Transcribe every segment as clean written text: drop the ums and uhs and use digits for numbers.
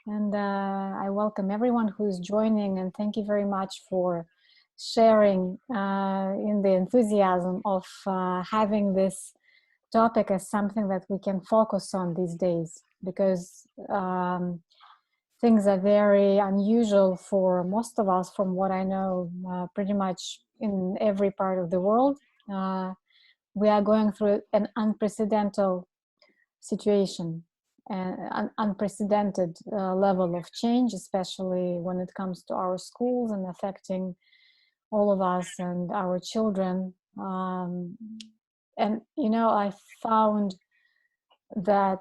And I welcome everyone who's joining, and thank you very much for sharing in the enthusiasm of having this topic as something that we can focus on these days, because things are very unusual for most of us, from what I know, pretty much in every part of the world. We are going through an unprecedented situation, an unprecedented level of change, especially when it comes to our schools and affecting all of us and our children. And, you know, I found that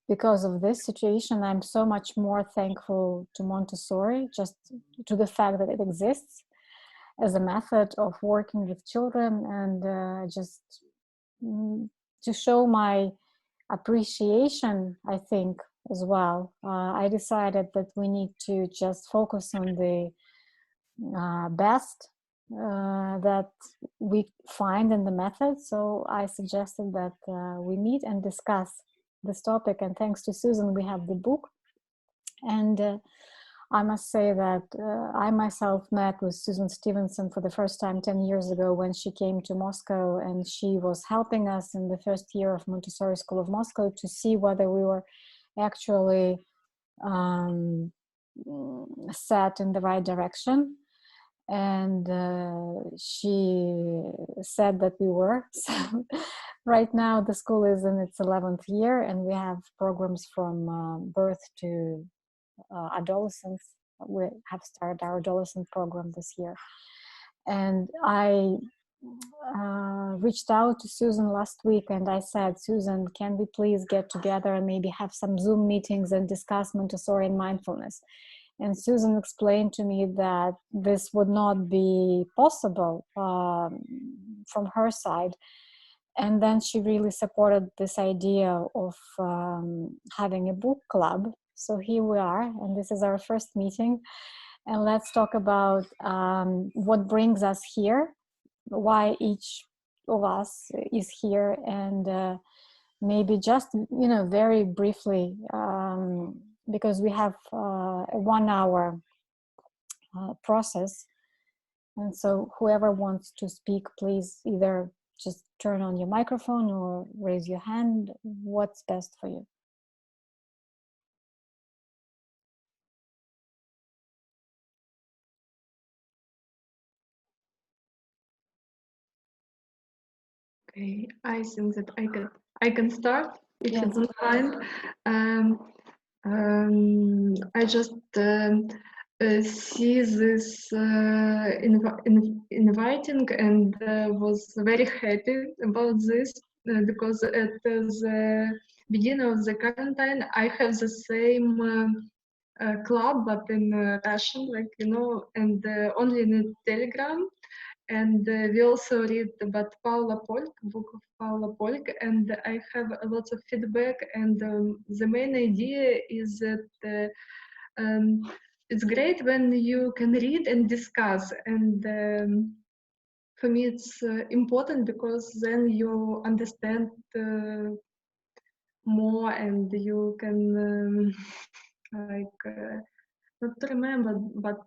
because of this situation, I'm so much more thankful to Montessori, just to the fact that it exists as a method of working with children, and just to show my appreciation, I think, as well. I decided that we need to just focus on the best that we find in the method. So I suggested that we meet and discuss this topic. And thanks to Susan, we have the book. And I must say that I myself met with Susan Stevenson for the first time 10 years ago when she came to Moscow, and she was helping us in the first year of Montessori School of Moscow to see whether we were actually set in the right direction. And she said that we were. So right now the school is in its 11th year, and we have programs from birth to adolescence. We have started our adolescent program this year. And I reached out to Susan last week, and I said, Susan, can we please get together and maybe have some Zoom meetings and discuss Montessori and mindfulness? And Susan explained to me that this would not be possible from her side. And then she really supported this idea of having a book club. So here we are, and this is our first meeting. And let's talk about what brings us here, why each of us is here, and maybe just, you know, very briefly, because we have a 1 hour process. And so whoever wants to speak, please either just turn on your microphone or raise your hand. What's best for you? Okay, I think that I can start if Yes. you don't mind. I just see this inviting and was very happy about this because at the beginning of the quarantine I have the same club but in Russian, like, you know, and only in Telegram. And we also read about Paula Polk, book of Paula Polk, and I have a lot of feedback. And the main idea is that it's great when you can read and discuss. And for me, it's important because then you understand more, and you can not remember, but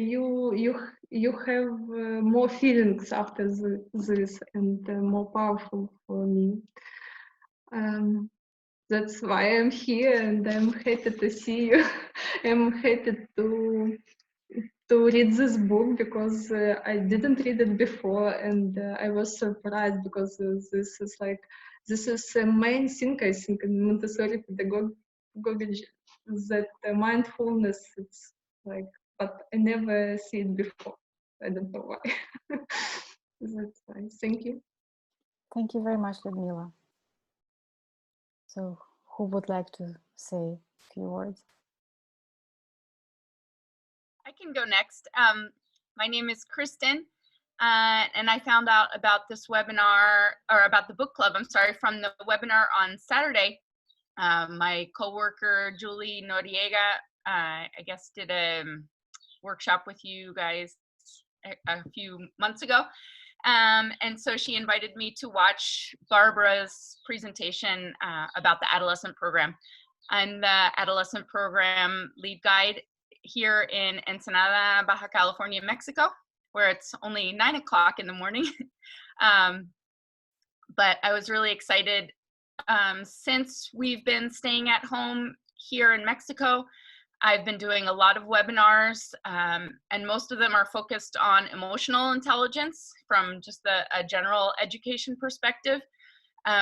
you have more feelings after this, and more powerful for me. That's why I'm here, and I'm happy to see you. I'm happy to read this book because I didn't read it before, and I was surprised because this is the main thing I think in Montessori pedagogy, that mindfulness. It's like, but I never see it before. I don't know why. That's why. Thank you. Thank you very much, Ludmila. So who would like to say a few words? I can go next. My name is Kristen, and I found out about this webinar, or about the book club, I'm sorry, from the webinar on Saturday. My coworker, Julie Noriega, I guess did a workshop with you guys a few months ago. And so she invited me to watch Barbara's presentation about the adolescent program. I'm the adolescent program lead guide here in Ensenada, Baja California, Mexico, where it's only 9 o'clock in the morning. But I was really excited since we've been staying at home here in Mexico. I've been doing a lot of webinars, and most of them are focused on emotional intelligence from just a general education perspective,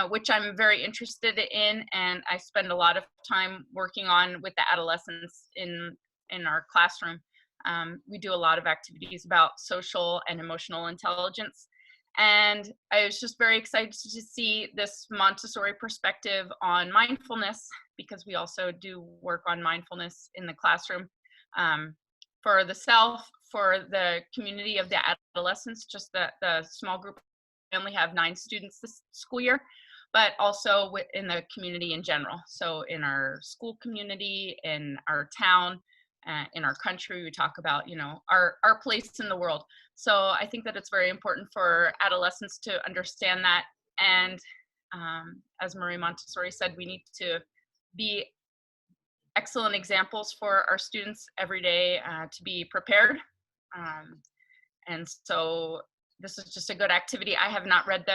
which I'm very interested in, and I spend a lot of time working on with the adolescents in our classroom. We do a lot of activities about social and emotional intelligence. And I was just very excited to see this Montessori perspective on mindfulness, because we also do work on mindfulness in the classroom for the self, for the community of the adolescents, just the small group. We only have 9 students this school year, but also in the community in general. So in our school community, in our town, in our country, we talk about, you know, our place in the world. So I think that it's very important for adolescents to understand that. And as Marie Montessori said, we need to be excellent examples for our students every day to be prepared. And so this is just a good activity. I have not read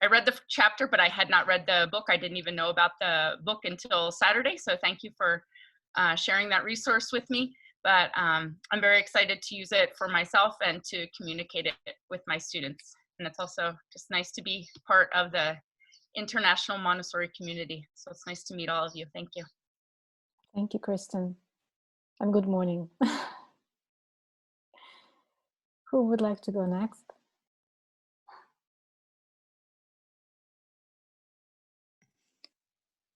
I read the chapter, but I had not read the book. I didn't even know about the book until Saturday. So thank you for sharing that resource with me. But I'm very excited to use it for myself and to communicate it with my students. And it's also just nice to be part of the international Montessori community. So it's nice to meet all of you. Thank you. Thank you, Kristen. And good morning. Who would like to go next?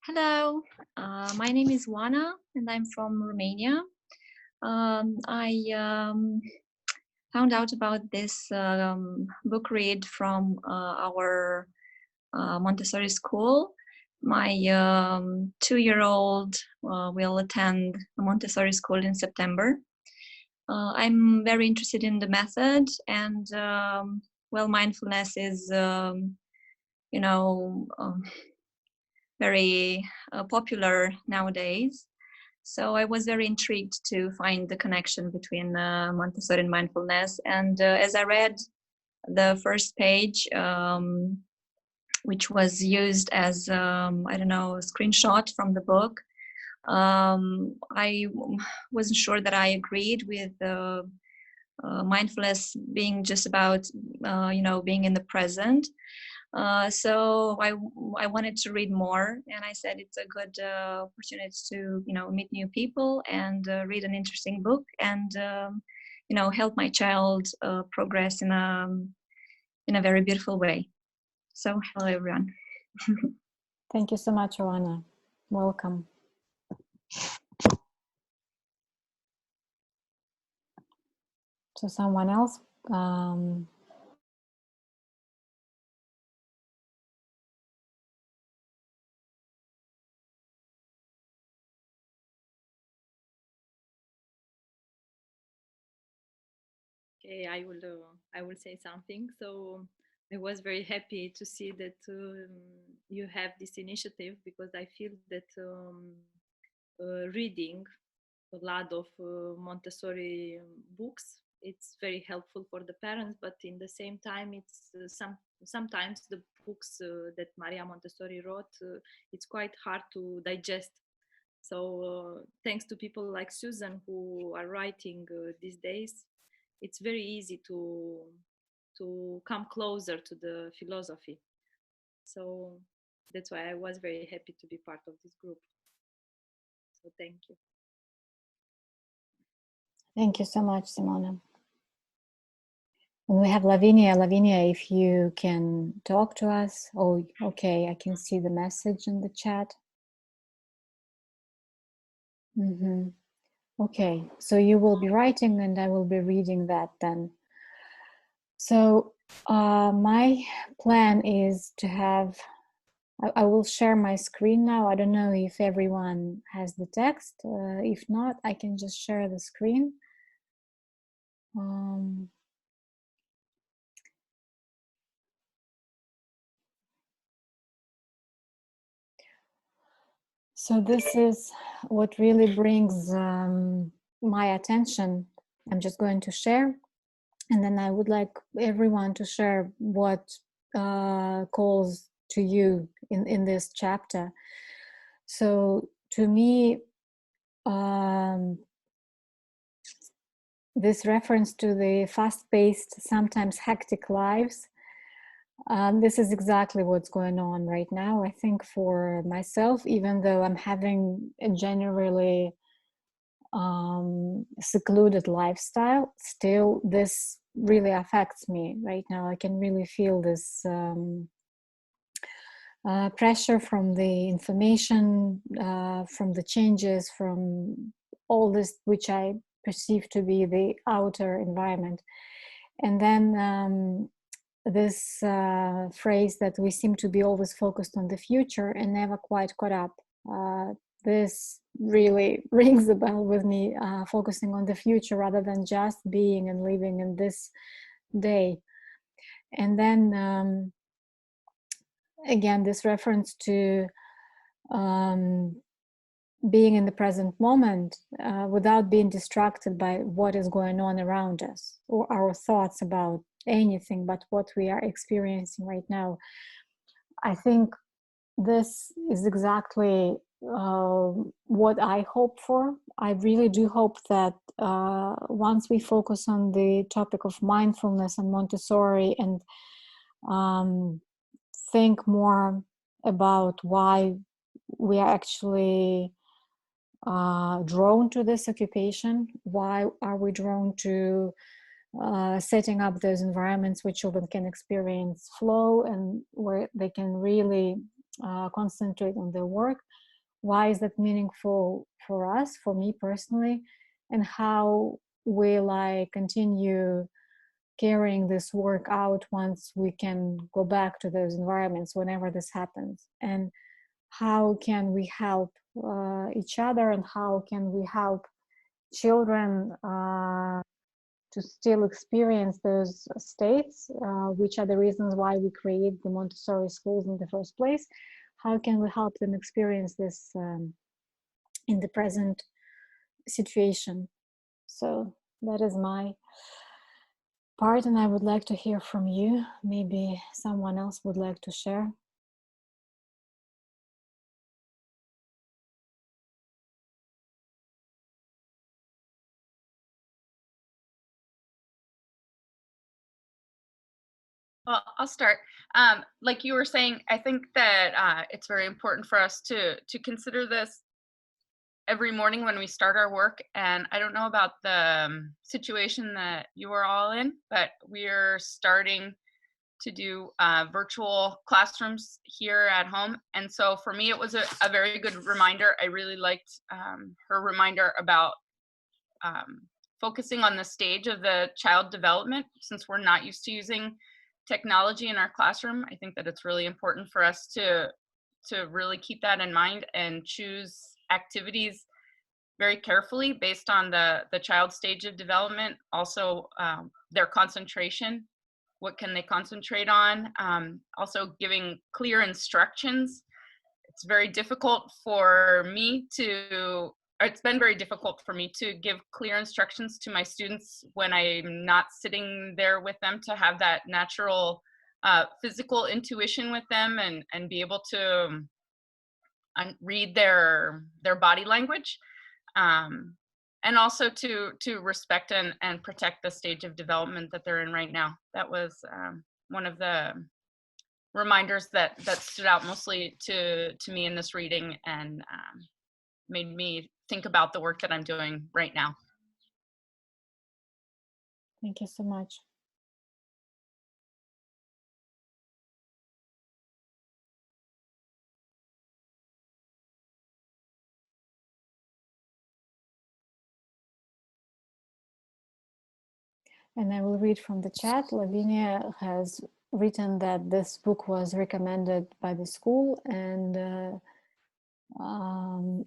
Hello, my name is Wana and I'm from Romania. I found out about this book read from our Montessori school. My 2-year-old will attend a Montessori school in September. I'm very interested in the method, and well, mindfulness is, you know, very popular nowadays. So I was very intrigued to find the connection between Montessori and mindfulness. And as I read the first page, which was used as, I don't know, a screenshot from the book, I wasn't sure that I agreed with mindfulness being just about, you know, being in the present. So I wanted to read more, and I said it's a good opportunity to, you know, meet new people and read an interesting book and, you know, help my child progress in a very beautiful way. So hello, everyone. Thank you so much, Joanna. Welcome. So someone else? Okay, I will say something. So I was very happy to see that you have this initiative, because I feel that reading a lot of Montessori books, it's very helpful for the parents, but in the same time, it's sometimes the books that Maria Montessori wrote, it's quite hard to digest. So thanks to people like Susan who are writing these days, it's very easy to come closer to the philosophy. So that's why I was very happy to be part of this group. So thank you. Thank you so much, Simona. And we have Lavinia. Lavinia, if you can talk to us. Oh, okay, I can see the message in the chat. Okay, so you will be writing and I will be reading that then. So my plan is to have, I will share my screen now. I don't know if everyone has the text. If not, I can just share the screen. So this is what really brings my attention. I'm just going to share, and then I would like everyone to share what calls to you in this chapter. So to me, this reference to the fast-paced, sometimes hectic lives, this is exactly what's going on right now. I think for myself, even though I'm having a generally secluded lifestyle, still this really affects me right now. I can really feel this pressure from the information, from the changes, from all this which I perceive to be the outer environment. And then this phrase that we seem to be always focused on the future and never quite caught up. This really rings a bell with me, focusing on the future rather than just being and living in this day. And then again, this reference to being in the present moment without being distracted by what is going on around us or our thoughts about anything but what we are experiencing right now. I think this is exactly what I hope for. I really do hope that once we focus on the topic of mindfulness and Montessori and think more about why we are actually drawn to this occupation, why are we drawn to setting up those environments where children can experience flow and where they can really concentrate on their work. Why is that meaningful for us, for me personally, and how will I continue carrying this work out once we can go back to those environments whenever this happens? And how can we help each other, and how can we help children to still experience those states, which are the reasons why we create the Montessori schools in the first place? How can we help them experience this in the present situation? So that is my part, and I would like to hear from you. Maybe someone else would like to share. Well, I'll start. Like you were saying, I think that it's very important for us to consider this every morning when we start our work. And I don't know about the situation that you are all in, but we're starting to do virtual classrooms here at home. And so for me, it was a very good reminder. I really liked her reminder about focusing on the stage of the child development. Since we're not used to using technology in our classroom, I think that it's really important for us to really keep that in mind and choose activities very carefully based on the child's stage of development, also their concentration. What can they concentrate on? Also giving clear instructions. It's very difficult for me to, it's been very difficult for me to give clear instructions to my students when I'm not sitting there with them, to have that natural physical intuition with them and be able to read their body language. And also to respect and protect the stage of development that they're in right now. That was one of the reminders that stood out mostly to me in this reading, and made me think about the work that I'm doing right now. Thank you so much. And I will read from the chat. Lavinia has written that this book was recommended by the school, and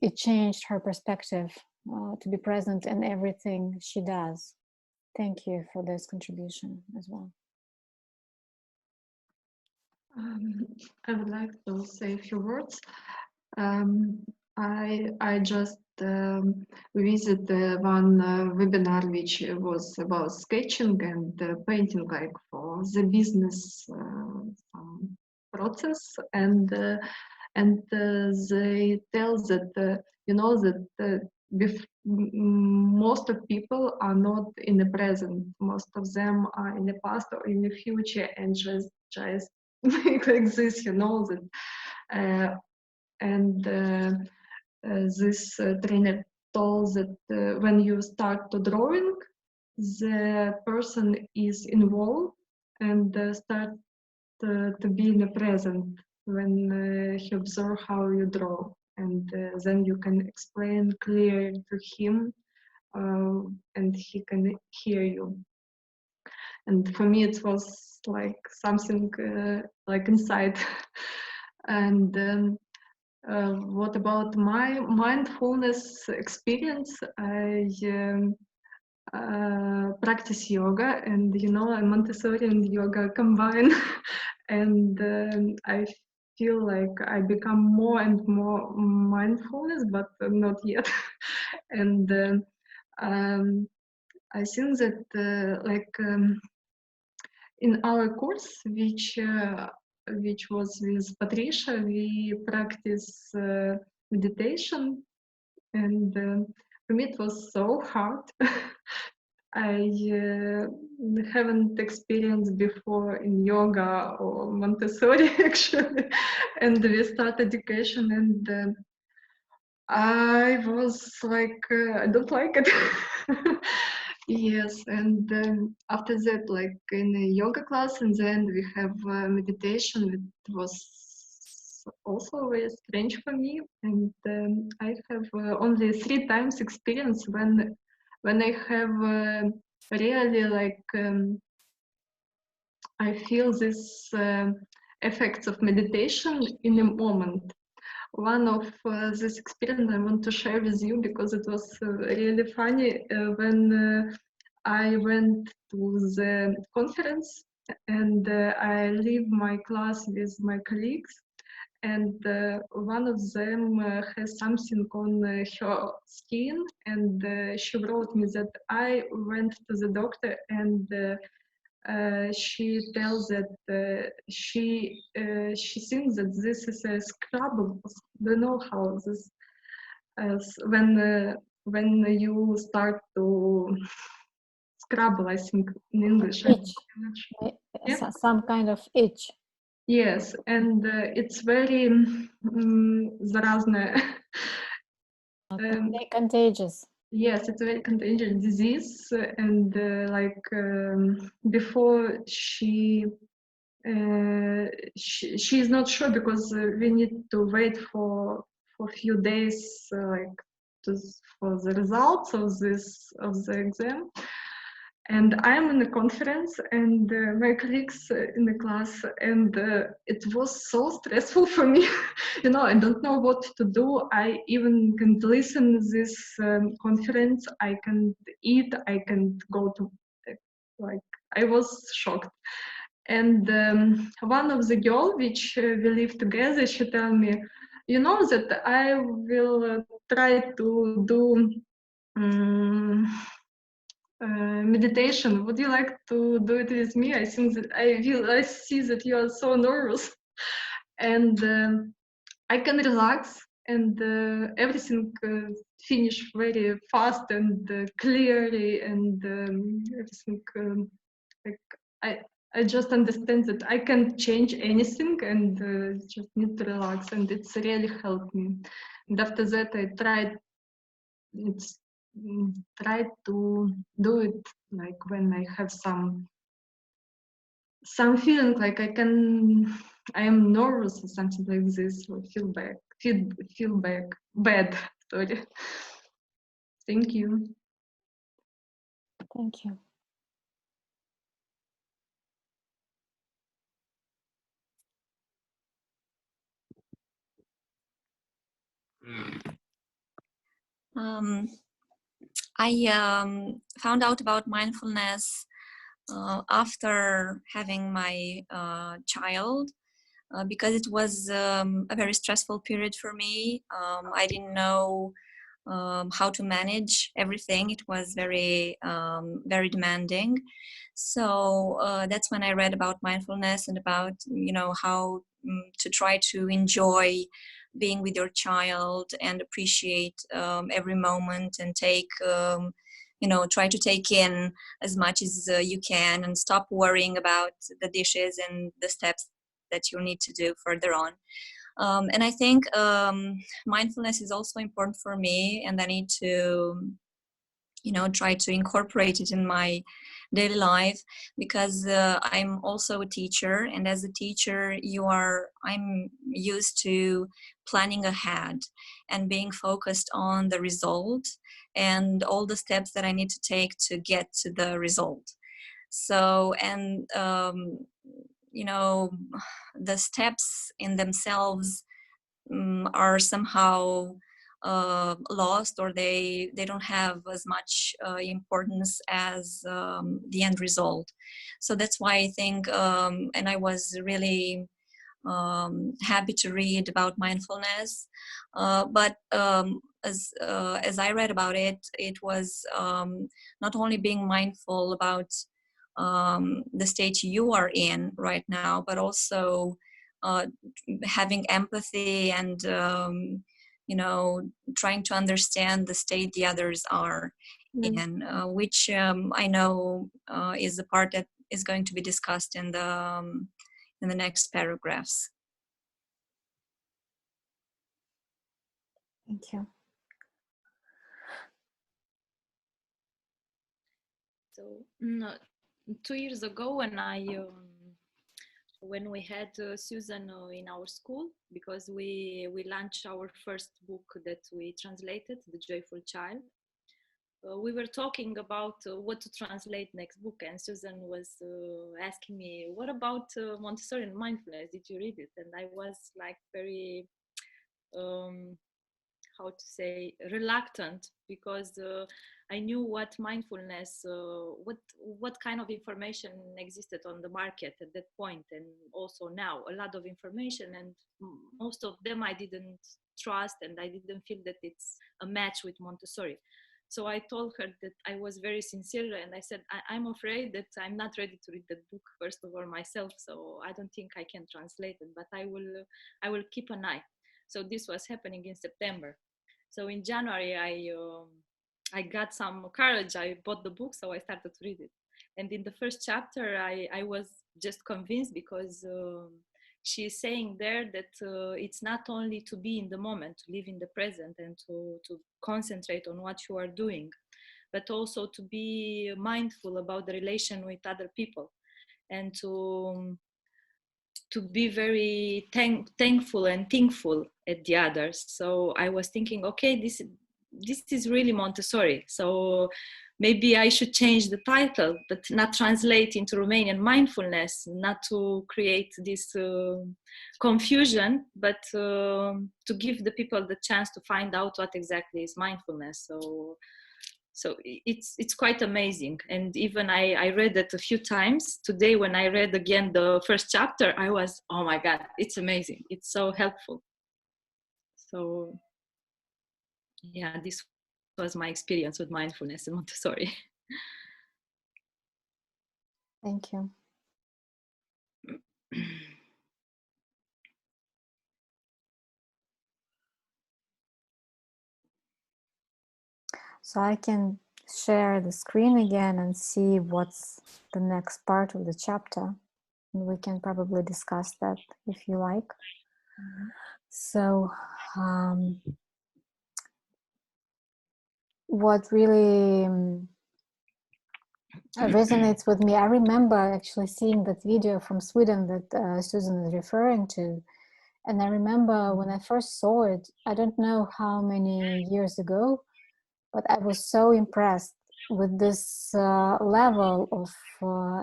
it changed her perspective to be present in everything she does. Thank you for this contribution as well. I would like to say a few words. I just visited one webinar which was about sketching and painting, like for the business process, and they tell that you know that most of people are not in the present. Most of them are in the past or in the future, and just make like this, you know that. And this trainer told that when you start to drawing, the person is involved and start to be in the present when he observe how you draw, and then you can explain clearly to him, and he can hear you. And for me, it was like something like inside. And what about my mindfulness experience? I practice yoga, and you know, Montessori and yoga combine, and I feel like I become more and more mindfulness, but not yet. And I think that in our course, which was with Patricia, we practice meditation, and for me it was so hard. I haven't experienced before in yoga or Montessori actually, and we start education, and I was like, I don't like it. Yes, and then after that, like in a yoga class, and then we have meditation. It was also very strange for me, and I have only 3 times experience when I have really like I feel this effects of meditation in a moment. One of this experience I want to share with you because it was really funny when I went to the conference, and I leave my class with my colleagues, and one of them has something on her skin, and she wrote me that I went to the doctor, and she tells that she thinks that this is a scrabble. Don't know how this when you start to scrabble. I think in English. Itch. Yeah. Some kind of itch. Yes, and it's very заразное. Contagious. Yes, it's a very contagious disease, and before she is not sure because we need to wait for a few days for the results of the exam. And I'm in a conference, and my colleagues in the class, and it was so stressful for me. You know, I don't know what to do. I even can't listen this conference. I can't eat. I can't go to like. I was shocked. And one of the girls, which we live together, she told me, you know that I will try to do meditation. Would you like to do it with me? I think that I see that you are so nervous, and I can relax, and everything finish very fast and clearly, and everything like I just understand that I can't change anything, and just need to relax, and it's really helped me. And after that, I tried to do it like when I have some feeling like I am nervous or something like this, or feel bad. Sorry. Thank you. Thank you. I found out about mindfulness after having my child. because it was a very stressful period for me. I didn't know how to manage everything. It was very demanding. So that's when I read about mindfulness and about, how to try to enjoy being with your child and appreciate every moment and take, try to take in as much as you can and stop worrying about the dishes and the steps that you need to do further on. And I think mindfulness is also important for me, and I need to, try to incorporate it in my daily life, because I'm also a teacher, and as a teacher, I'm used to planning ahead and being focused on the result and all the steps that I need to take to get to the result. So, and the steps in themselves are somehow lost, or they don't have as much importance as the end result. So that's why I think, and I was really happy to read about mindfulness, but as I read about it, it was not only being mindful about the state you are in right now, but also having empathy and trying to understand the state the others are in, which I know is the part that is going to be discussed in the next paragraphs. Thank you. So 2 years ago, when we had Susan in our school, because we launched our first book that we translated, The Joyful Child. We were talking about what to translate next book, and Susan was asking me, what about Montessori and Mindfulness? Did you read it? And I was like very, how to say, reluctant, because I knew what mindfulness, what kind of information existed on the market at that point, and also now a lot of information, and most of them I didn't trust, and I didn't feel that it's a match with Montessori. So I told her that I was very sincere, and I said, I'm afraid that I'm not ready to read that book, first of all, myself, so I don't think I can translate it, but I will keep an eye. So this was happening in September. So in January, I got some courage. I bought the book, so I started to read it. And in the first chapter, I was just convinced, because she's saying there that it's not only to be in the moment, to live in the present, and to concentrate on what you are doing, but also to be mindful about the relation with other people, and to be very thankful and thankful at the others. So I was thinking, okay, this is really Montessori. So maybe I should change the title, but not translate into Romanian mindfulness, not to create this confusion, but to give the people the chance to find out what exactly is mindfulness. So it's quite amazing. And even I read it a few times. Today, when I read again the first chapter, I was, oh my God, it's amazing. It's so helpful. So yeah, this was my experience with mindfulness and Montessori. Thank you. So I can share the screen again and see what's the next part of the chapter. And we can probably discuss that if you like. Mm-hmm. So what really resonates with me, I remember actually seeing that video from Sweden that Susan is referring to. And I remember when I first saw it, I don't know how many years ago, but I was so impressed with this level of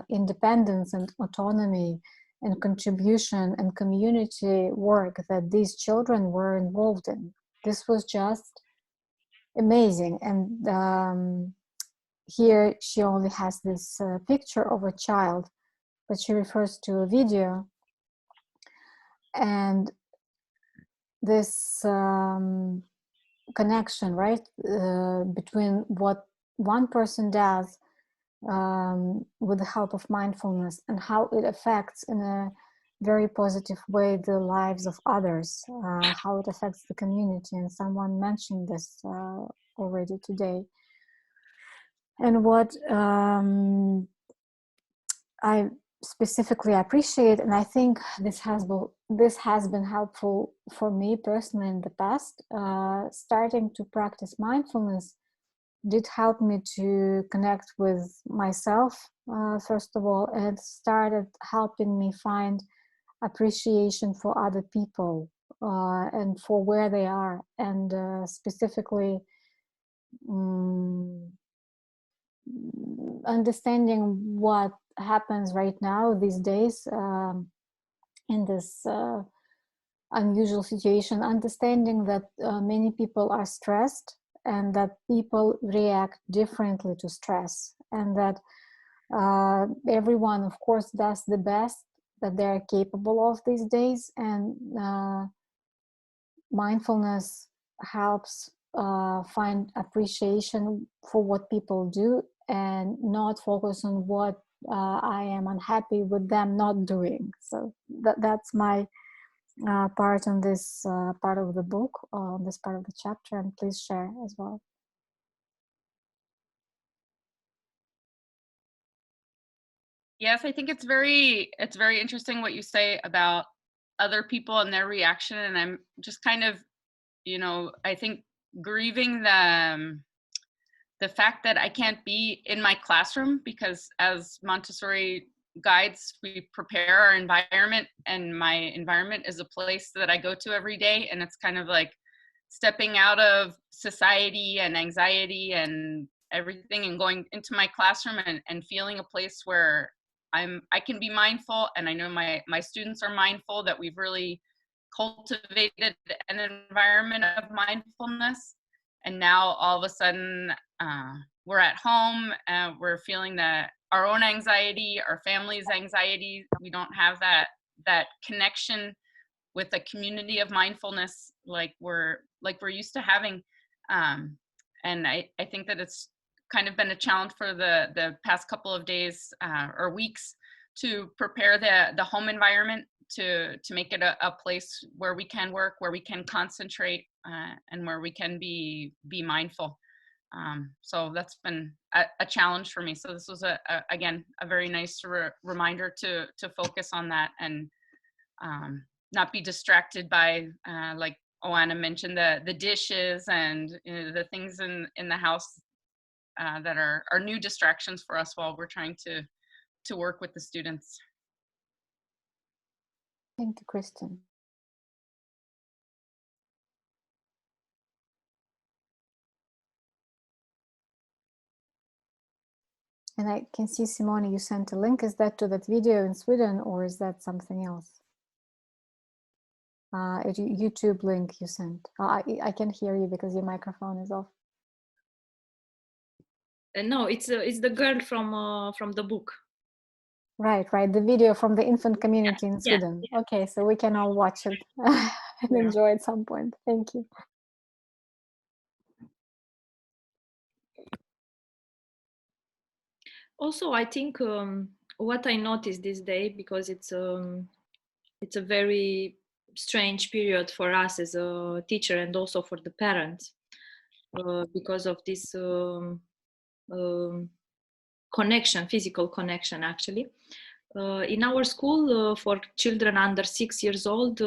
independence and autonomy and contribution and community work that these children were involved in. This was just amazing. And here she only has this picture of a child, but she refers to a video. And this connection, right, between what one person does with the help of mindfulness and how it affects in a very positive way the lives of others, how it affects the community. And someone mentioned this already today. And what I specifically appreciate, and I think this has been helpful for me personally in the past, starting to practice mindfulness did help me to connect with myself, first of all, and it started helping me find appreciation for other people and for where they are, and specifically understanding what happens right now these days in this unusual situation, understanding that many people are stressed and that people react differently to stress, and that everyone, of course, does the best that they're capable of these days, and mindfulness helps find appreciation for what people do and not focus on what I am unhappy with them not doing. So that's my part on this part of the book, on this part of the chapter, and please share as well. Yes, I think it's very interesting what you say about other people and their reaction. And I'm just kind of, I think grieving the fact that I can't be in my classroom, because as Montessori guides, we prepare our environment, and my environment is a place that I go to every day. And it's kind of like stepping out of society and anxiety and everything and going into my classroom and feeling a place where I can be mindful, and I know my students are mindful, that we've really cultivated an environment of mindfulness. And now all of a sudden we're at home and we're feeling that our own anxiety, our family's anxiety, we don't have that connection with a community of mindfulness like we're used to having. And I think that it's kind of been a challenge for the past couple of days or weeks to prepare the home environment to make it a place where we can work, where we can concentrate, and where we can be mindful. So that's been a challenge for me. So this was again a very nice reminder to focus on that, and not be distracted by like Oana mentioned, the dishes and the things in the house that are new distractions for us while we're trying to work with the students. Thank you, Kristen. And I can see, Simone, you sent a link. Is that to that video in Sweden, or is that something else? A YouTube link you sent. I can hear you because your microphone is off. No, it's the girl from the book. Right. The video from the infant community in Sweden. Yeah. Okay, so we can all watch it and enjoy at some point. Thank you. Also, I think what I noticed this day, because it's a very strange period for us as a teacher and also for the parents, because of this connection, physical connection, actually. In our school, for children under 6 years old,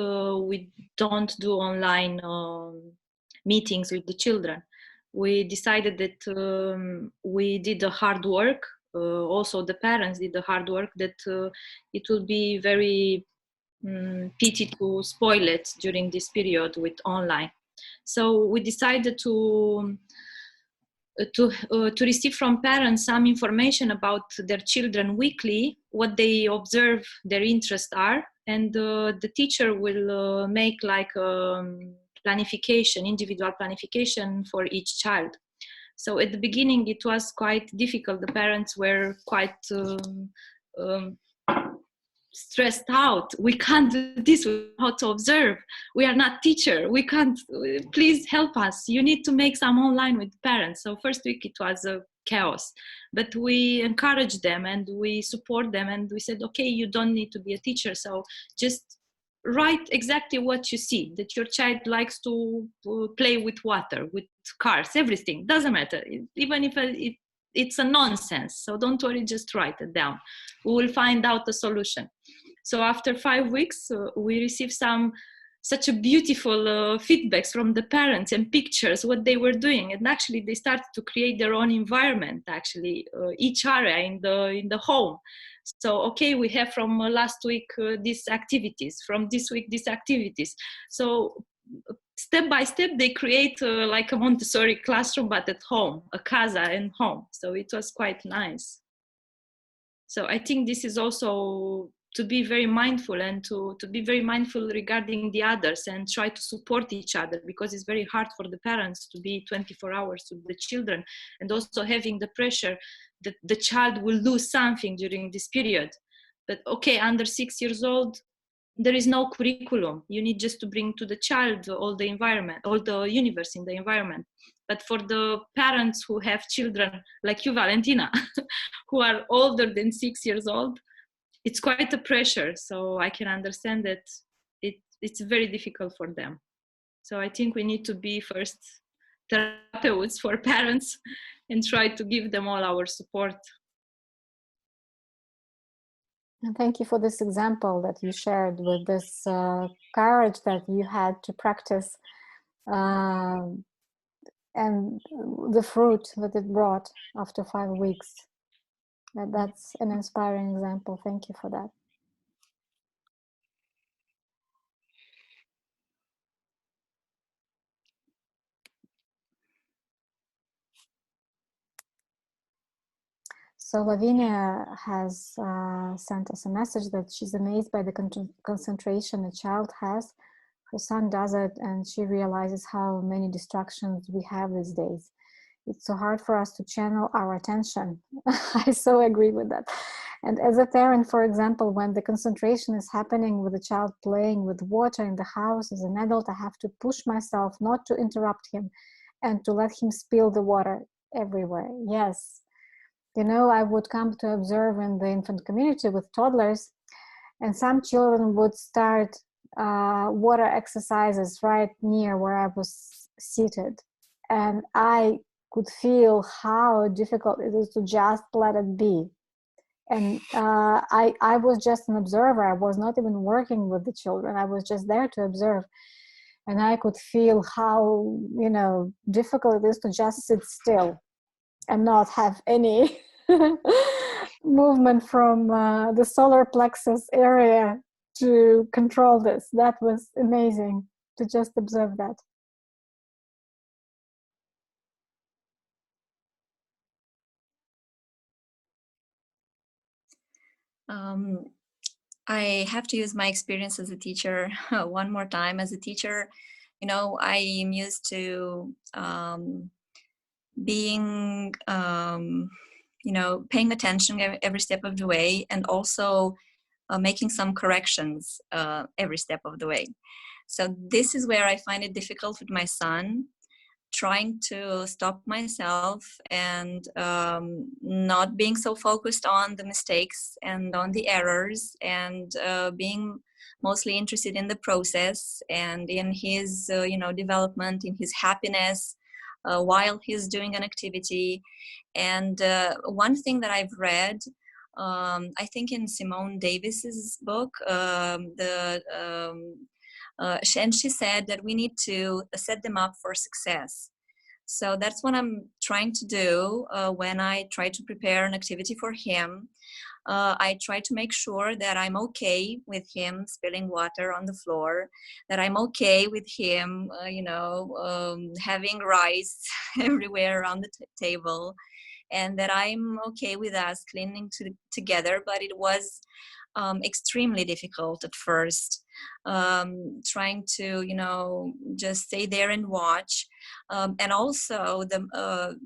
we don't do online meetings with the children. We decided that we did the hard work. Also, the parents did the hard work, that it would be very pity to spoil it during this period with online. So we decided to receive from parents some information about their children weekly, what they observe their interests are, and the teacher will make like planification, individual planification for each child. So at the beginning it was quite difficult. The parents were quite stressed out. We can't do this. We know how to observe. We are not teacher. We can't. Please help us. You need to make some online with parents. So first week it was a chaos, but we encourage them and we support them, and we said, okay, you don't need to be a teacher. So just write exactly what you see, that your child likes to play with water, with cars, everything. Doesn't matter. Even if it's a nonsense. So don't worry, just write it down. We will find out a solution. So after 5 weeks, we received such a beautiful feedbacks from the parents and pictures, what they were doing. And actually they started to create their own environment, actually, each area in the home. So, okay, we have from last week these activities, from this week these activities. So step by step, they create like a Montessori classroom, but at home, a casa and home. So it was quite nice. So I think this is also to be very mindful, and to be very mindful regarding the others and try to support each other, because it's very hard for the parents to be 24 hours with the children, and also having the pressure that the child will lose something during this period. But okay, under 6 years old, there is no curriculum. You need just to bring to the child all the environment, all the universe in the environment. But for the parents who have children like you, Valentina, who are older than 6 years old, it's quite a pressure. So I can understand that it's very difficult for them. So I think we need to be first therapists for parents and try to give them all our support. And thank you for this example that you shared, with this courage that you had to practice, and the fruit that it brought after 5 weeks. That's an inspiring example. Thank you for that. So Lavinia has sent us a message that she's amazed by the concentration a child has. Her son does it, and she realizes how many distractions we have these days. It's so hard for us to channel our attention. I so agree with that. And as a parent, for example, when the concentration is happening with a child playing with water in the house, as an adult, I have to push myself not to interrupt him and to let him spill the water everywhere. Yes. You know, I would come to observe in the infant community with toddlers, and some children would start water exercises right near where I was seated. And I could feel how difficult it is to just let it be. And I was just an observer. I was not even working with the children. I was just there to observe. And I could feel how, you know, difficult it is to just sit still and not have any movement from the solar plexus area to control this. That was amazing to just observe that. I have to use my experience as a teacher one more time. As a teacher, you know, I am used to being, you know, paying attention every step of the way, and also making some corrections every step of the way. So this is where I find it difficult with my son, trying to stop myself and not being so focused on the mistakes and on the errors, and being mostly interested in the process and in his you know, development, in his happiness while he's doing an activity. And one thing that I've read, I think in Simone Davis's book, and she said that we need to set them up for success. So that's what I'm trying to do when I try to prepare an activity for him. I try to make sure that I'm okay with him spilling water on the floor, that I'm okay with him, you know, having rice everywhere around the table, and that I'm okay with us cleaning together. But it was extremely difficult at first, trying to, you know, just stay there and watch. And also the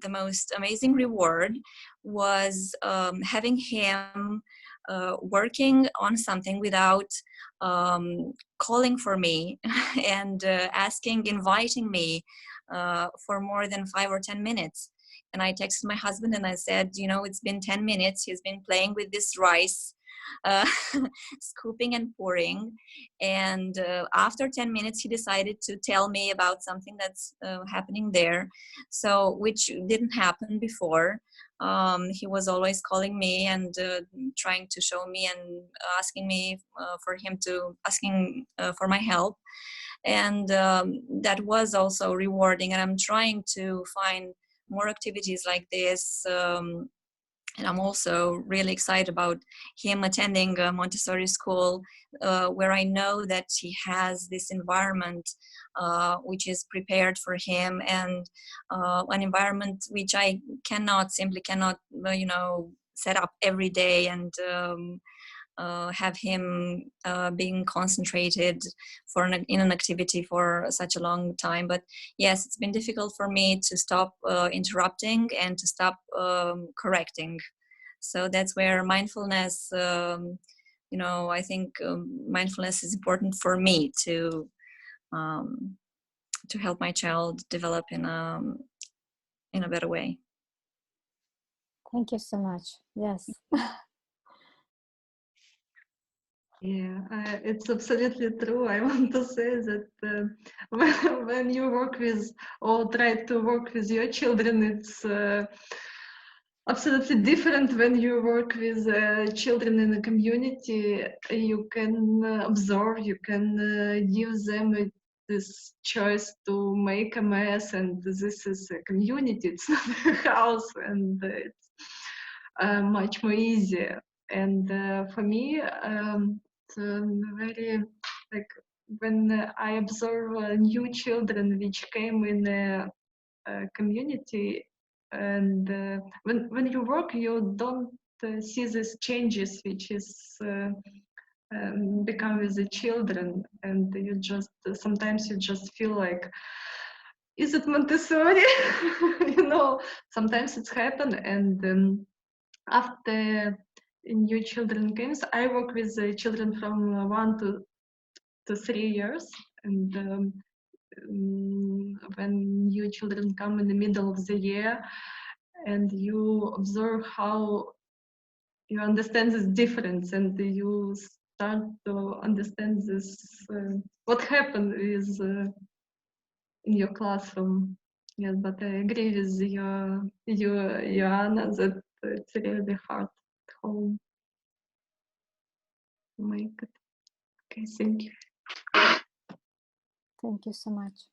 most amazing reward was having him working on something without calling for me and inviting me for more than 5 or 10 minutes. And I texted my husband and I said, you know, it's been 10 minutes. He's been playing with this rice, scooping and pouring. And after 10 minutes, he decided to tell me about something that's happening there. So, which didn't happen before. He was always calling me and trying to show me and asking me asking for my help. And that was also rewarding. And I'm trying to find more activities like this. And I'm also really excited about him attending a Montessori school where I know that he has this environment which is prepared for him, and an environment which I simply cannot, set up every day and have him being concentrated in an activity for such a long time. But yes, it's been difficult for me to stop interrupting and to stop correcting. So that's where mindfulness, I think mindfulness is important for me to help my child develop in a better way. Thank you so much. Yes. Yeah, it's absolutely true. I want to say that when you work with or try to work with your children, it's absolutely different when you work with children in a community. You can observe, you can give them this choice to make a mess, and this is a community, it's not a house, and it's much more easier. And for me, it's very like when I observe new children which came in a community, and when you work, you don't see these changes which is become with the children, and you just sometimes you just feel like, is it Montessori? Sometimes it's happened. And after new children comes, I work with children from 1 to 3 years, and when new children come in the middle of the year, and you observe how you understand this difference, and you start to understand this what happened is in your classroom. Yes, but I agree with Joanna, that it's really hard at home to make it. Okay, thank you. Thank you so much.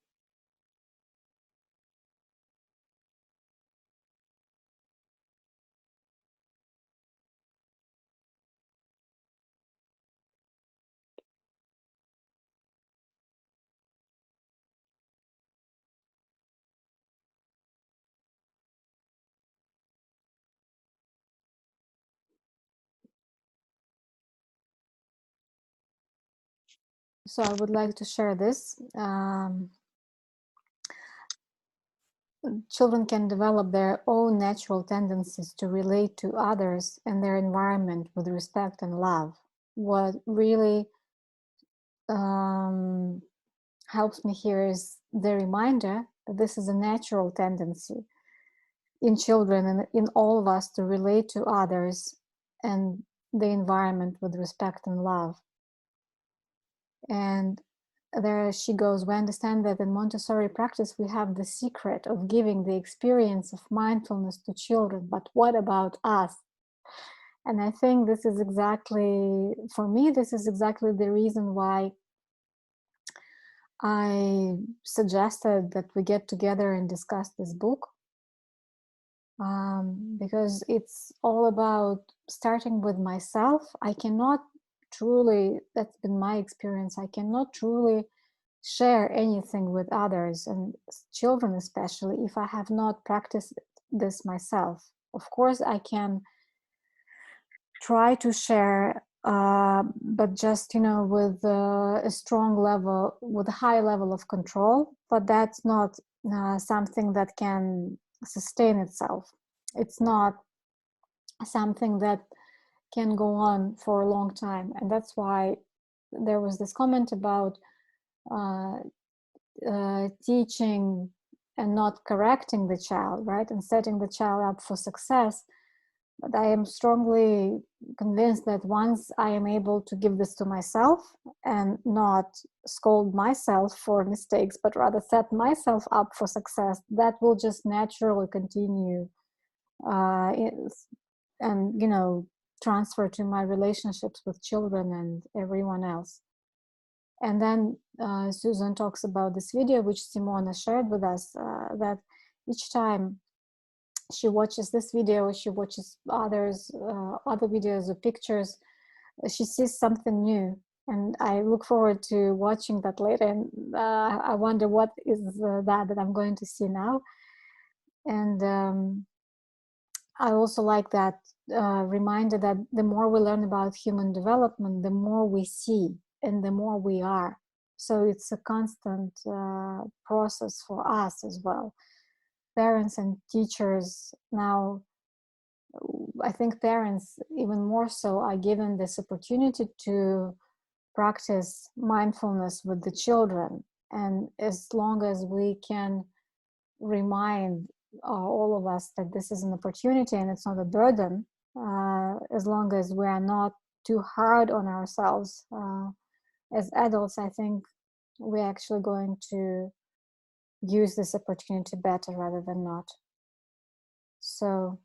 So I would like to share this. Children can develop their own natural tendencies to relate to others and their environment with respect and love. What really helps me here is the reminder that this is a natural tendency in children and in all of us to relate to others and the environment with respect and love. And there she goes, we understand that in Montessori practice we have the secret of giving the experience of mindfulness to children, but what about us? And I think this is exactly, for me, this is exactly the reason why I suggested that we get together and discuss this book, because it's all about starting with myself. I cannot truly, that's been my experience, I cannot truly share anything with others and children especially if I have not practiced this myself. Of course I can try to share, but just with a strong level, with a high level of control, but that's not something that can sustain itself. It's not something that can go on for a long time. And that's why there was this comment about teaching and not correcting the child, right? And setting the child up for success. But I am strongly convinced that once I am able to give this to myself and not scold myself for mistakes, but rather set myself up for success, that will just naturally continue and, you know, transfer to my relationships with children and everyone else. And then Susan talks about this video, which Simona shared with us, that each time she watches this video, she watches others, other videos or pictures, she sees something new. And I look forward to watching that later. And I wonder what is that I'm going to see now. And I also like that reminder that the more we learn about human development, the more we see and the more we are. So it's a constant process for us as well. Parents and teachers now, I think parents even more so are given this opportunity to practice mindfulness with the children. And as long as we can remind all of us that this is an opportunity and it's not a burden, as long as we are not too hard on ourselves as adults, I think we're actually going to use this opportunity better rather than not. So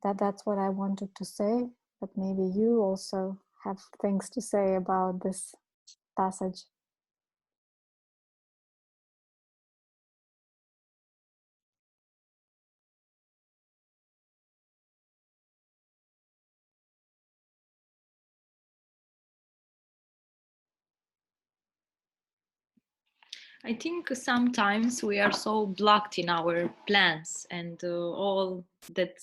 that's what I wanted to say, but maybe you also have things to say about this passage. I think sometimes we are so blocked in our plans and all that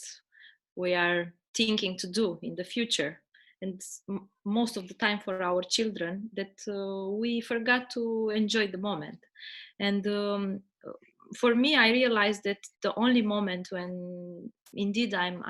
we are thinking to do in the future, and most of the time for our children, that we forgot to enjoy the moment. And for me, I realized that the only moment when indeed I'm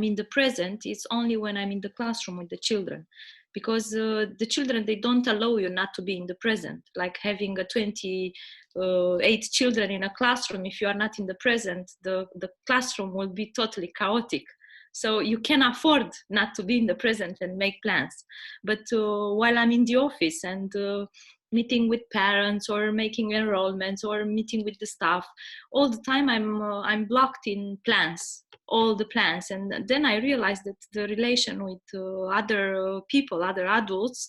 in the present is only when I'm in the classroom with the children, because the children, they don't allow you not to be in the present. Like having a 28 children in a classroom, if you are not in the present, the classroom will be totally chaotic. So you can afford not to be in the present and make plans. But while I'm in the office and meeting with parents or making enrollments or meeting with the staff, all the time I'm blocked in plans, all the plans. And then I realized that the relation with other people, other adults,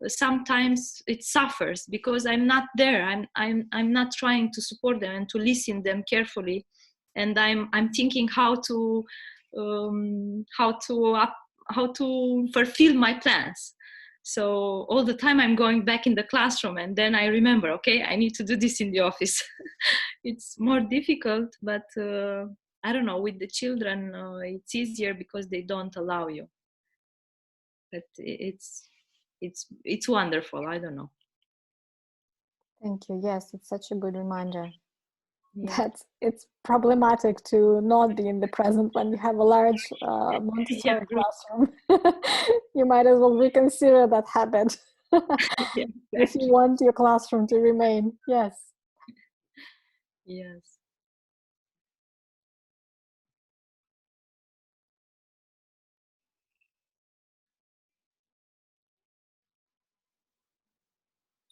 sometimes it suffers because I'm not there. I'm not trying to support them and to listen them carefully, and I'm thinking how to fulfill my plans. So all the time I'm going back in the classroom, and then I remember, okay, I need to do this in the office. It's more difficult, but I don't know, with the children it's easier because they don't allow you. But it's wonderful. I don't know. Thank you. Yes, it's such a good reminder. Yeah. That it's problematic to not be in the present when you have a large Montessori classroom. You might as well reconsider that habit. Yeah, if you want your classroom to remain. Yes. Yes.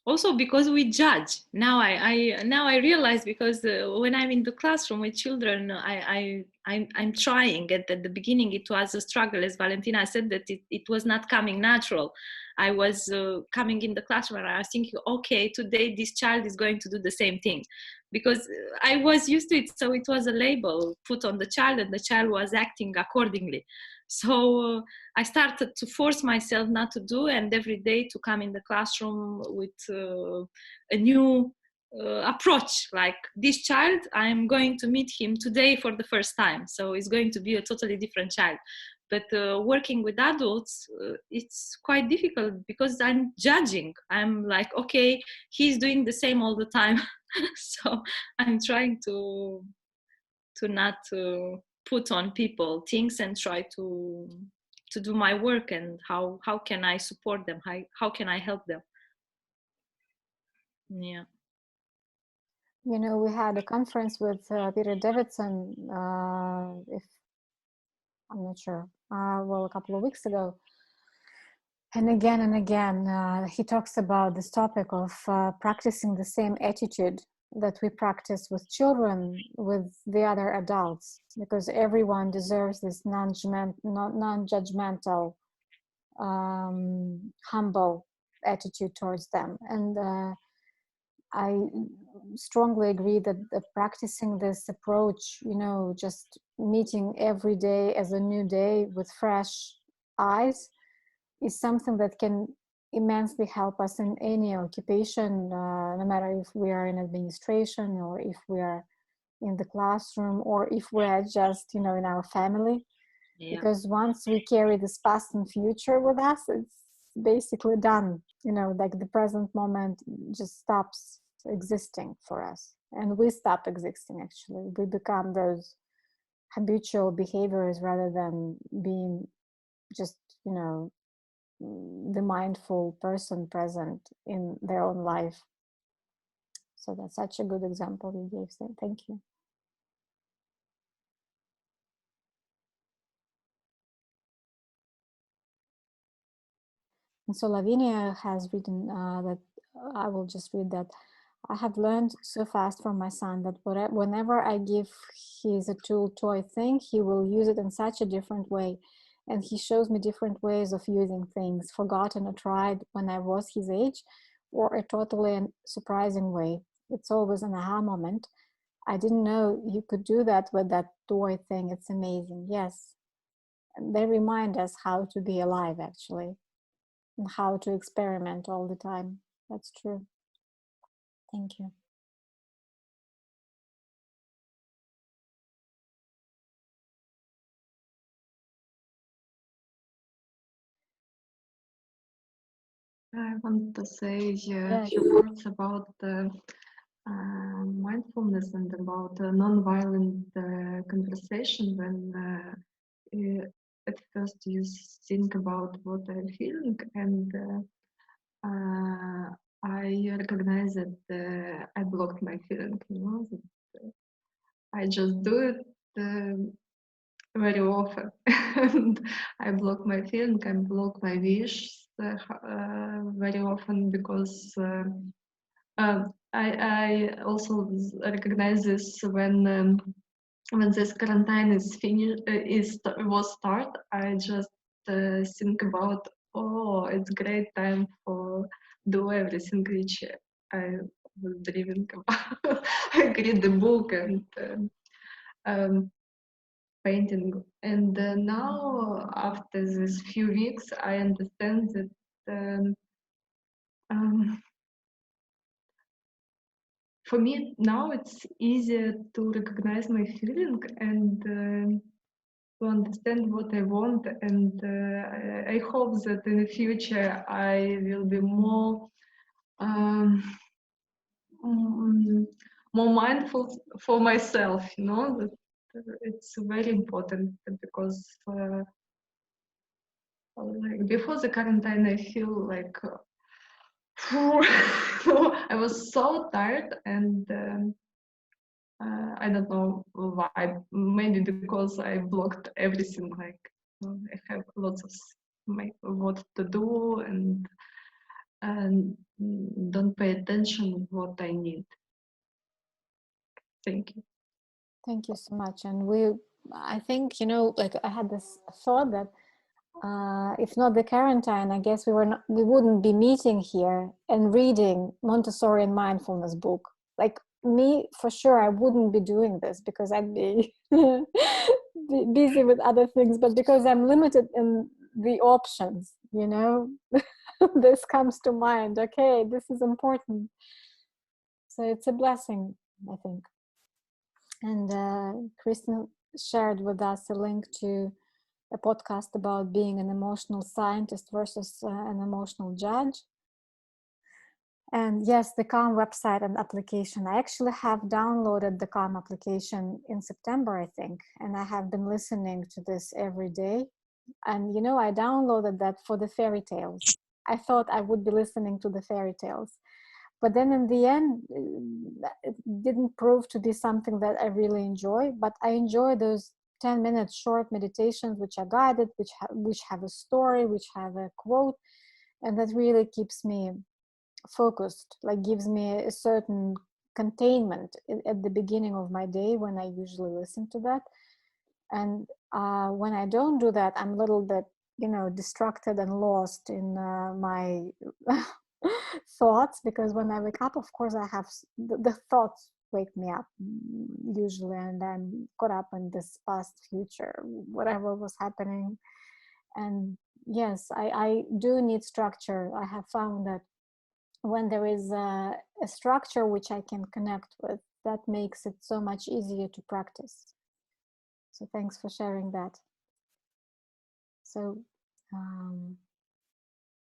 Also because we judge. Now I realize, because when I'm in the classroom with children, I'm trying. At the beginning it was a struggle, as Valentina said, that it was not coming natural. I was coming in the classroom and I was thinking, okay, today this child is going to do the same thing, because I was used to it. So it was a label put on the child and the child was acting accordingly. So I started to force myself not to do, and every day to come in the classroom with a new approach. Like, this child, I'm going to meet him today for the first time, so it's going to be a totally different child. But working with adults, it's quite difficult because I'm judging. I'm like, okay, he's doing the same all the time. So I'm trying to not put on people things and try to to do my work, and how can I support them, how can I help them. Yeah. You know, we had a conference with Peter Davidson, if I'm not sure, well, a couple of weeks ago. And again, he talks about this topic of practicing the same attitude that we practice with children, with the other adults, because everyone deserves this non-judgmental, humble attitude towards them. And I strongly agree that practicing this approach, you know, just meeting every day as a new day with fresh eyes, is something that can immensely help us in any occupation, no matter if we are in administration or if we are in the classroom or if we are just, you know, in our family. Yeah. Because once we carry this past and future with us, it's basically done. You know, like the present moment just stops existing for us, and we stop existing. Actually, we become those habitual behaviors rather than being just, you know, the mindful person present in their own life. So that's such a good example you gave. So thank you. And so Lavinia has written that, I will just read that. I have learned so fast from my son that whenever I give his a toy thing, he will use it in such a different way. And he shows me different ways of using things, forgotten or tried when I was his age, or a totally surprising way. It's always an aha moment. I didn't know you could do that with that toy thing. It's amazing. Yes. And they remind us how to be alive, actually, and how to experiment all the time. That's true. Thank you. I want to say a Yes. few words about mindfulness and about non-violent conversation. When at first you think about what I'm feeling, and I recognize that I blocked my feeling. You know, that I just do it very often, and I block my feeling. I block my wish very often because. I also recognize this when this quarantine is finished, was start. I just think about, oh, it's great time for do everything which I was dreaming about. I read the book and painting, and now after these few weeks, I understand that. Um, for me now it's easier to recognize my feeling and to understand what I want, and I hope that in the future I will be more um, more mindful for myself. You know, that it's very important because like before the quarantine I feel like I was so tired, and I don't know why. Maybe because I blocked everything. Like I have lots of what to do, and don't pay attention what I need. Thank you. Thank you so much. And I think, you know, like I had this thought that if not the quarantine, I guess we wouldn't be meeting here and reading Montessori and mindfulness book. Like me, for sure, I wouldn't be doing this because I'd be busy with other things. But because I'm limited in the options, you know, this comes to mind. Okay, this is important. So it's a blessing, I think. And Kristen shared with us a link to a podcast about being an emotional scientist versus an emotional judge. And yes, the Calm website and application. I actually have downloaded the Calm application in September, I think, and I have been listening to this every day. And you know, I downloaded that for the fairy tales. I thought I would be listening to the fairy tales, but then in the end, it didn't prove to be something that I really enjoy. But I enjoy those 10-minute short meditations which are guided, which have a story, which have a quote, and that really keeps me focused, like gives me a certain containment at the beginning of my day when I usually listen to that. And when I don't do that, I'm a little bit, you know, distracted and lost in my thoughts, because when I wake up, of course, I have the thoughts wake me up usually, and I'm caught up in this past, future, whatever was happening. And yes, I do need structure. I have found that when there is a structure which I can connect with, that makes it so much easier to practice. So thanks for sharing that. So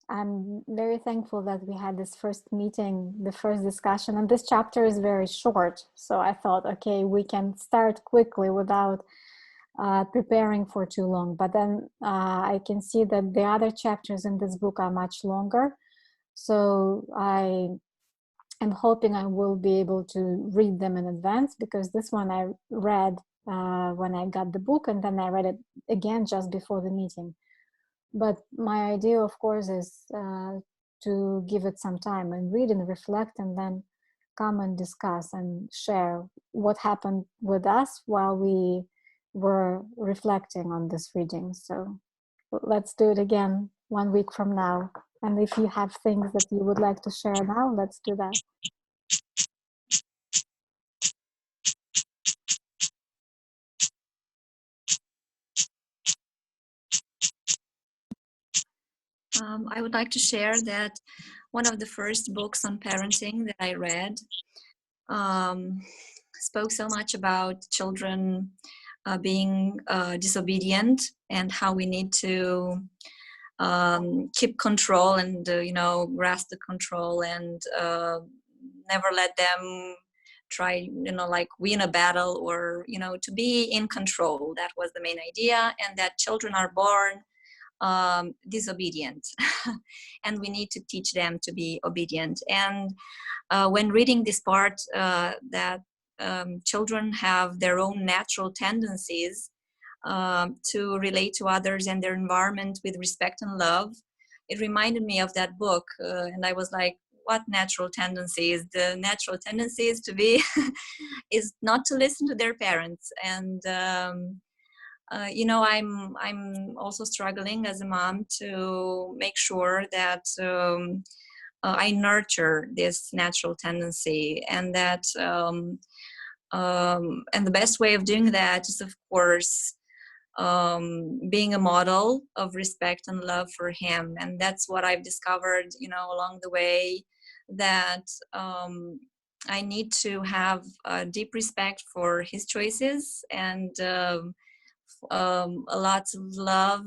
I'm very thankful that we had this first meeting, the first discussion, and this chapter is very short. So I thought, okay, we can start quickly without preparing for too long. But then I can see that the other chapters in this book are much longer. So I am hoping I will be able to read them in advance, because this one I read when I got the book, and then I read it again just before the meeting. But my idea, of course, is to give it some time and read and reflect, and then come and discuss and share what happened with us while we were reflecting on this reading. So let's do it again 1 week from now. And if you have things that you would like to share now, let's do that. I would like to share that one of the first books on parenting that I read spoke so much about children being disobedient, and how we need to keep control and grasp the control, and never let them try like win a battle, or to be in control. That was the main idea, and that children are born disobedient and we need to teach them to be obedient. And when reading this part, that children have their own natural tendencies to relate to others and their environment with respect and love, it reminded me of that book. And I was like, what natural tendencies? The natural tendency is to be is not to listen to their parents. And I'm also struggling as a mom to make sure that I nurture this natural tendency, and that and the best way of doing that is, of course, being a model of respect and love for him. And that's what I've discovered, along the way, that I need to have deep respect for his choices, and a lot of love,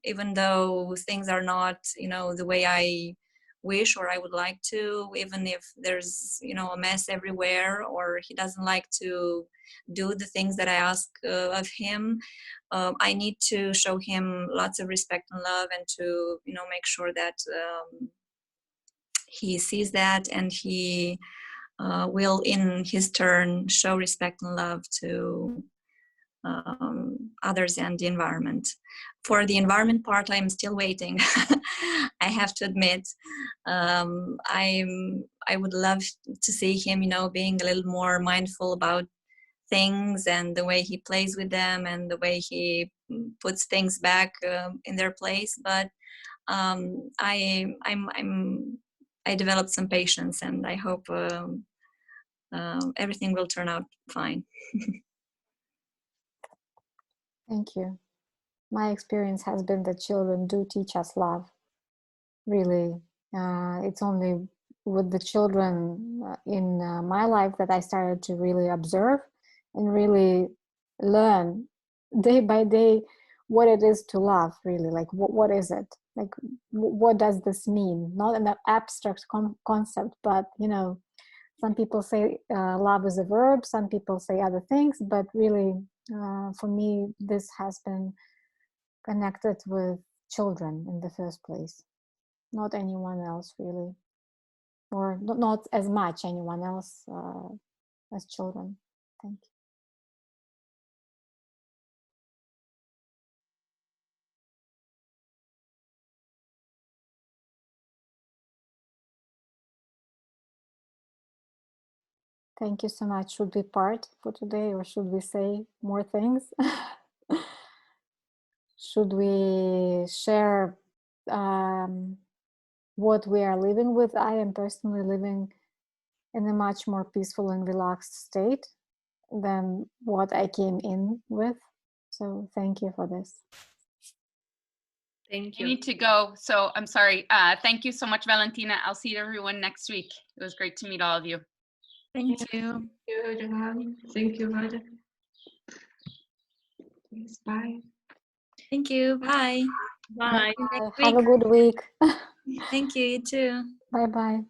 even though things are not the way I wish or I would like to, even if there's a mess everywhere, or he doesn't like to do the things that I ask of him. I need to show him lots of respect and love, and to make sure that he sees that, and he will in his turn show respect and love to others and the environment. For the environment part, I'm still waiting. I have to admit, I would love to see him, being a little more mindful about things, and the way he plays with them, and the way he puts things back in their place. But I developed some patience, and I hope everything will turn out fine. Thank you. My experience has been that children do teach us love. Really, it's only with the children in my life that I started to really observe and really learn day by day what it is to love. Really, like what is it? Like what does this mean? Not an abstract concept, but some people say love is a verb. Some people say other things, but really, for me, this has been connected with children in the first place, not anyone else really, or not as much anyone else as children. Thank you. Thank you so much. Should we part for today, or should we say more things? Should we share what we are living with? I am personally living in a much more peaceful and relaxed state than what I came in with. So thank you for this. Thank I you. need to go, so I'm sorry. Thank you so much, Valentina. I'll see everyone next week. It was great to meet all of you. Thank you. Thank you, everyone. Thank you, Varia. Yes, bye. Thank you. Bye. Bye. Have a good week. Thank you. You too. Bye bye.